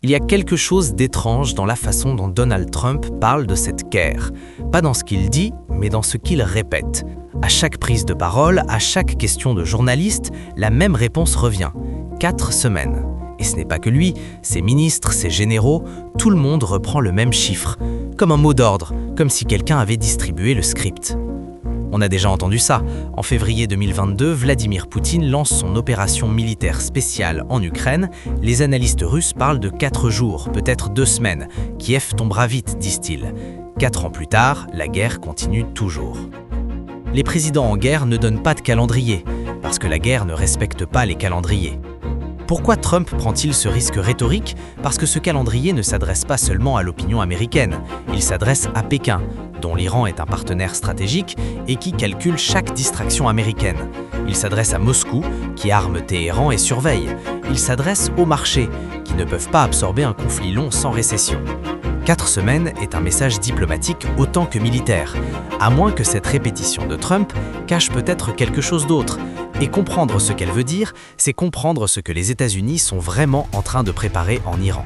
Il y a quelque chose d'étrange dans la façon dont Donald Trump parle de cette guerre. Pas dans ce qu'il dit, mais dans ce qu'il répète. À chaque prise de parole, à chaque question de journaliste, la même réponse revient. 4 semaines. Et ce n'est pas que lui, ses ministres, ses généraux, tout le monde reprend le même chiffre. Comme un mot d'ordre, comme si quelqu'un avait distribué le script. On a déjà entendu ça. En février 2022, Vladimir Poutine lance son opération militaire spéciale en Ukraine. Les analystes russes parlent de 4 jours, peut-être 2 semaines. Kiev tombera vite, disent-ils. 4 ans plus tard, la guerre continue toujours. Les présidents en guerre ne donnent pas de calendrier, parce que la guerre ne respecte pas les calendriers. Pourquoi Trump prend-il ce risque rhétorique? Parce que ce calendrier ne s'adresse pas seulement à l'opinion américaine, il s'adresse à Pékin, dont l'Iran est un partenaire stratégique et qui calcule chaque distraction américaine. Il s'adresse à Moscou, qui arme Téhéran et surveille. Il s'adresse aux marchés, qui ne peuvent pas absorber un conflit long sans récession. 4 semaines est un message diplomatique autant que militaire, à moins que cette répétition de Trump cache peut-être quelque chose d'autre. Et comprendre ce qu'elle veut dire, c'est comprendre ce que les États-Unis sont vraiment en train de préparer en Iran.